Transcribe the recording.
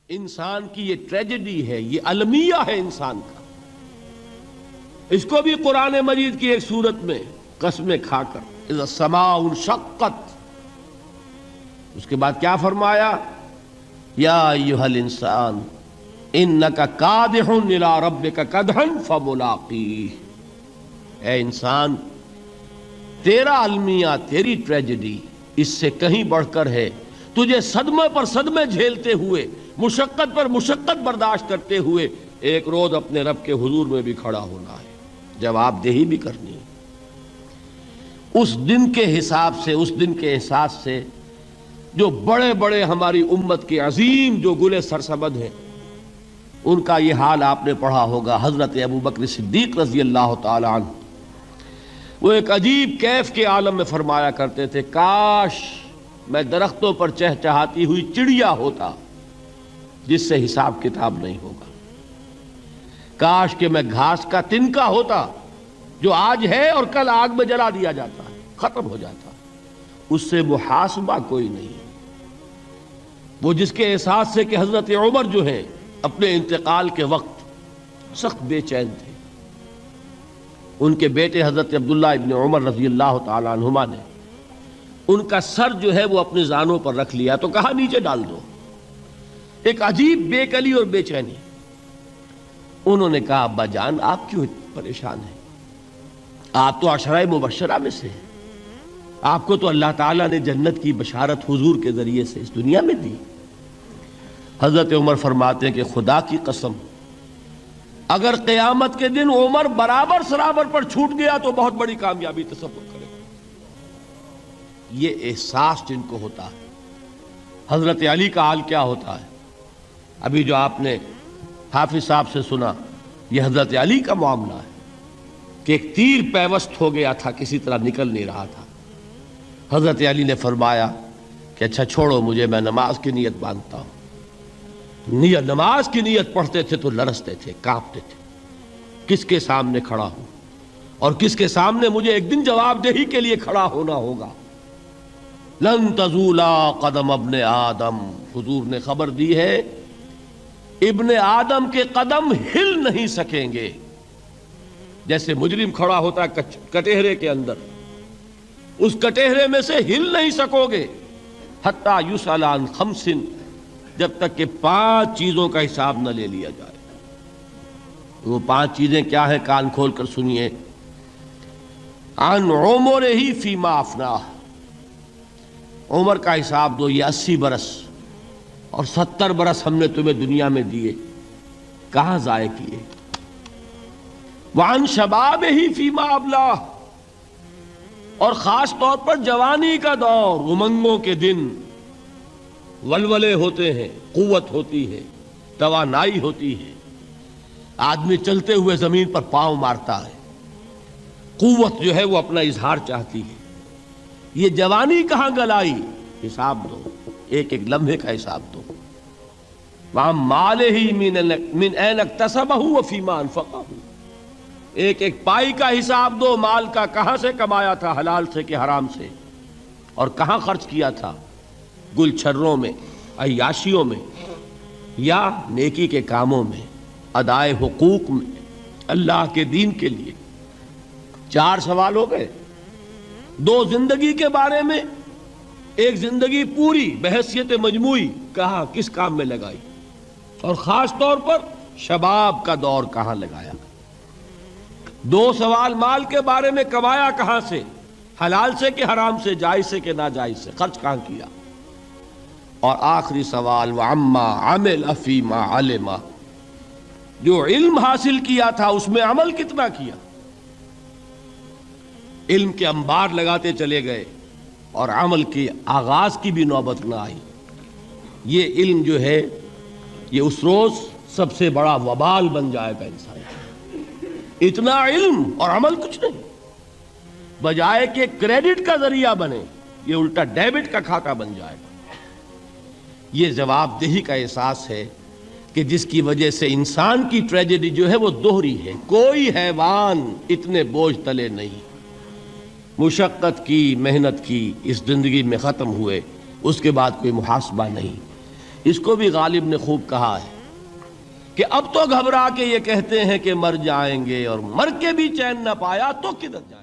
انسان کی یہ ٹریجڈی ہے، یہ المیہ ہے انسان کا. اس کو بھی قرآن مجید کی ایک سورت میں قسمیں کھا کر اذا السماء انشقت، اس کے بعد کیا فرمایا؟ یا ایھا الانسان انک کادح الی ربک کدحا فملاقیہ. اے انسان، تیرا المیہ، تیری ٹریجڈی اس سے کہیں بڑھ کر ہے. تجھے صدمے پر صدمے جھیلتے ہوئے، مشقت پر مشقت برداشت کرتے ہوئے ایک روز اپنے رب کے حضور میں بھی کھڑا ہونا ہے، جواب دہی بھی کرنی ہے. اس دن کے حساب سے، اس دن کے احساس سے جو بڑے بڑے ہماری امت کے عظیم جو گلے سرسبد ہیں، ان کا یہ حال آپ نے پڑھا ہوگا. حضرت ابوبکر صدیق رضی اللہ تعالی عنہ وہ ایک عجیب کیف کے عالم میں فرمایا کرتے تھے، کاش میں درختوں پر چہچہاتی ہوئی چڑیا ہوتا جس سے حساب کتاب نہیں ہوگا. کاش کہ میں گھاس کا تنکا ہوتا جو آج ہے اور کل آگ میں جلا دیا جاتا ہے، ختم ہو جاتا، اس سے محاسبہ کوئی نہیں. وہ جس کے احساس سے کہ حضرت عمر جو ہیں اپنے انتقال کے وقت سخت بے چین تھے. ان کے بیٹے حضرت عبداللہ ابن عمر رضی اللہ تعالی عنہما نے ان کا سر جو ہے وہ اپنے زانوں پر رکھ لیا تو کہا نیچے ڈال دو. ایک عجیب بے کلی اور بے چینی. انہوں نے کہا ابا جان آپ کیوں پریشان ہیں؟ آپ تو عشرہ مبشرہ میں سے ہیں، آپ کو تو اللہ تعالیٰ نے جنت کی بشارت حضور کے ذریعے سے اس دنیا میں دی. حضرت عمر فرماتے ہیں کہ خدا کی قسم اگر قیامت کے دن عمر برابر سرابر پر چھوٹ گیا تو بہت بڑی کامیابی تصور کرے. یہ احساس جن کو ہوتا ہے. حضرت علی کا حال کیا ہوتا ہے؟ ابھی جو آپ نے حافظ صاحب سے سنا، یہ حضرت علی کا معاملہ ہے کہ ایک تیر پیوست ہو گیا تھا، کسی طرح نکل نہیں رہا تھا. حضرت علی نے فرمایا کہ اچھا چھوڑو مجھے، میں نماز کی نیت باندھتا ہوں. نماز کی نیت پڑھتے تھے تو لرزتے تھے، کانپتے تھے. کس کے سامنے کھڑا ہوں اور کس کے سامنے مجھے ایک دن جواب دہی کے لیے کھڑا ہونا ہوگا. لن تزولا قدم ابن آدم، حضور نے خبر دی ہے ابن آدم کے قدم ہل نہیں سکیں گے. جیسے مجرم کھڑا ہوتا ہے کٹہرے کے اندر، اس کٹہرے میں سے ہل نہیں سکو گے. حتی یسأل عن خمس، جب تک کہ 5 چیزوں کا حساب نہ لے لیا جائے. وہ 5 چیزیں کیا ہیں؟ کان کھول کر سنیے. عن عمرہ فیما افناہ، عمر کا حساب دو. یہ 80 برس اور 70 برس ہم نے تمہیں دنیا میں دیے، کہاں ضائع کیے؟ وعن شبابہ فیما ابلاہ، اور خاص طور پر جوانی کا دور، امنگوں کے دن، ولولے ہوتے ہیں، قوت ہوتی ہے، توانائی ہوتی ہے. آدمی چلتے ہوئے زمین پر پاؤں مارتا ہے، قوت جو ہے وہ اپنا اظہار چاہتی ہے. یہ جوانی کہاں گلائی؟ حساب دو، ایک ایک لمحے کا حساب دو. وَعَن مَالِهِ مِنْ أَيْنَ اكْتَسَبَهُ وَفِيمَا أَنْفَقَهُ، ایک ایک پائی کا حساب دو. مال کا کہاں سے کمایا تھا، حلال سے کہ حرام سے، اور کہاں خرچ کیا تھا، گل چھروں میں، عیاشیوں میں، یا نیکی کے کاموں میں، ادائے حقوق میں، اللہ کے دین کے لیے. 4 سوال ہو گئے. 2 زندگی کے بارے میں، ایک زندگی پوری بحیثیت مجموعی کہاں کس کام میں لگائی، اور خاص طور پر شباب کا دور کہاں لگایا. 2 سوال مال کے بارے میں، کمایا کہاں سے، حلال سے کہ حرام سے، جائز سے کہ ناجائز سے، خرچ کہاں کیا. اور آخری سوال وعما عمل فیما علم، جو علم حاصل کیا تھا اس میں عمل کتنا کیا. علم کے انبار لگاتے چلے گئے اور عمل کے آغاز کی بھی نوبت نہ آئی. یہ علم جو ہے یہ اس روز سب سے بڑا وبال بن جائے گا انسان. اتنا علم اور عمل کچھ نہیں، بجائے کہ کریڈٹ کا ذریعہ بنے یہ الٹا ڈیبٹ کا کھاتا بن جائے گا. یہ جواب دہی کا احساس ہے کہ جس کی وجہ سے انسان کی ٹریجڈی جو ہے وہ دوہری ہے. کوئی حیوان اتنے بوجھ تلے نہیں. مشقت کی، محنت کی، اس زندگی میں ختم ہوئے، اس کے بعد کوئی محاسبہ نہیں. اس کو بھی غالب نے خوب کہا ہے کہ اب تو گھبرا کے یہ کہتے ہیں کہ مر جائیں گے، اور مر کے بھی چین نہ پایا تو کدھر جائیں گے۔